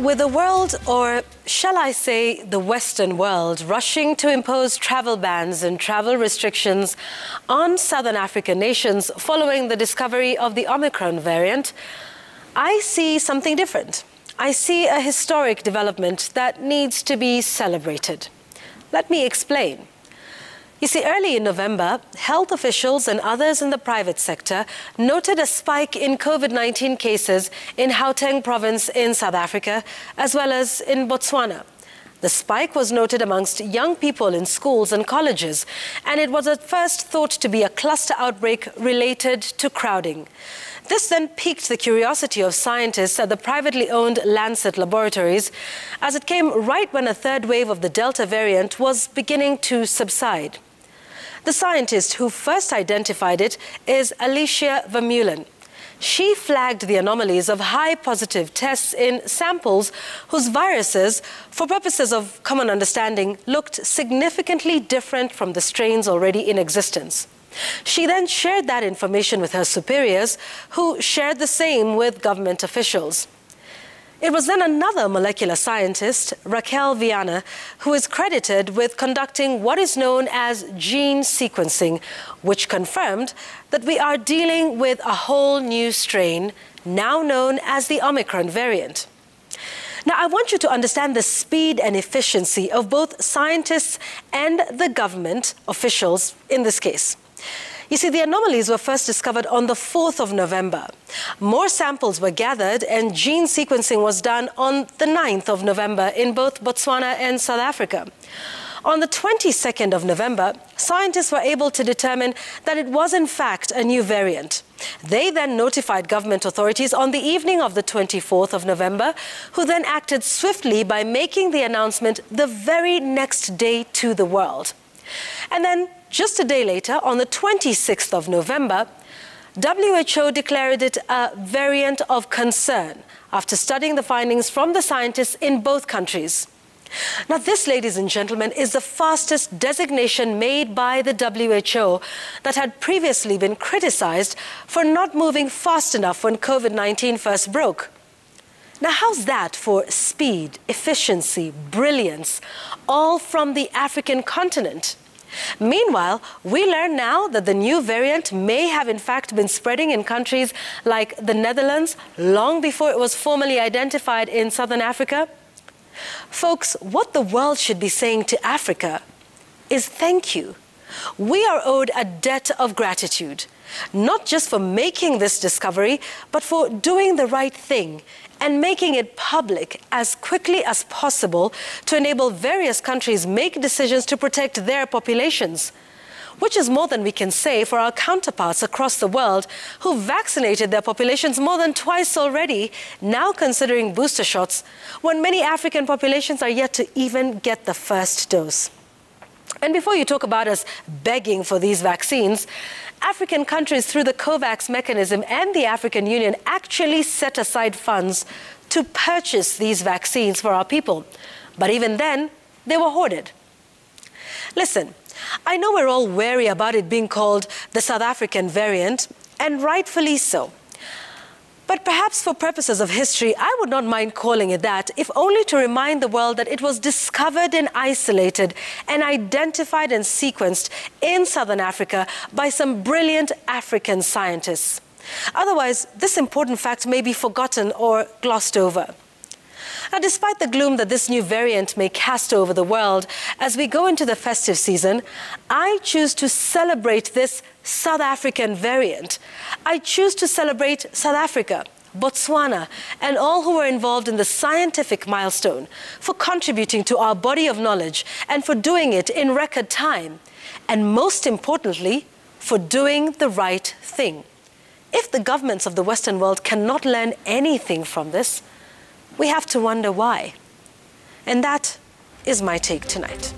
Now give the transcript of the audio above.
With the world, or shall I say the Western world, rushing to impose travel bans and travel restrictions on southern African nations following the discovery of the Omicron variant, I see something different. I see a historic development that needs to be celebrated. Let me explain. You see, early in November, health officials and others in the private sector noted a spike in COVID-19 cases in Gauteng province in South Africa, as well as in Botswana. The spike was noted amongst young people in schools and colleges, and it was at first thought to be a cluster outbreak related to crowding. This then piqued the curiosity of scientists at the privately owned Lancet laboratories, as it came right when a third wave of the Delta variant was beginning to subside. The scientist who first identified it is Alicia Vermeulen. She flagged the anomalies of high positive tests in samples whose viruses, for purposes of common understanding, looked significantly different from the strains already in existence. She then shared that information with her superiors, who shared the same with government officials. It was then another molecular scientist, Raquel Viana, who is credited with conducting what is known as gene sequencing, which confirmed that we are dealing with a whole new strain, now known as the Omicron variant. Now, I want you to understand the speed and efficiency of both scientists and the government officials in this case. You see, the anomalies were first discovered on the 4th of November. More samples were gathered and gene sequencing was done on the 9th of November in both Botswana and South Africa. On the 22nd of November, scientists were able to determine that it was in fact a new variant. They then notified government authorities on the evening of the 24th of November, who then acted swiftly by making the announcement the very next day to the world. And then, just a day later, on the 26th of November, WHO declared it a variant of concern after studying the findings from the scientists in both countries. Now, this, ladies and gentlemen, is the fastest designation made by the WHO that had previously been criticized for not moving fast enough when COVID-19 first broke. Now, how's that for speed, efficiency, brilliance, all from the African continent? Meanwhile, we learn now that the new variant may have in fact been spreading in countries like the Netherlands long before it was formally identified in southern Africa. Folks, what the world should be saying to Africa is thank you. We are owed a debt of gratitude, not just for making this discovery, but for doing the right thing and making it public as quickly as possible to enable various countries make decisions to protect their populations, which is more than we can say for our counterparts across the world who vaccinated their populations more than twice already, now considering booster shots, when many African populations are yet to even get the first dose. And before you talk about us begging for these vaccines, African countries through the COVAX mechanism and the African Union actually set aside funds to purchase these vaccines for our people. But even then, they were hoarded. Listen, I know we're all wary about it being called the South African variant, and rightfully so. But perhaps for purposes of history, I would not mind calling it that, if only to remind the world that it was discovered and isolated and identified and sequenced in southern Africa by some brilliant African scientists. Otherwise, this important fact may be forgotten or glossed over. Now, despite the gloom that this new variant may cast over the world as we go into the festive season, I choose to celebrate this South African variant. I choose to celebrate South Africa, Botswana, and all who were involved in the scientific milestone for contributing to our body of knowledge and for doing it in record time. And most importantly, for doing the right thing. If the governments of the Western world cannot learn anything from this, we have to wonder why. And that is my take tonight.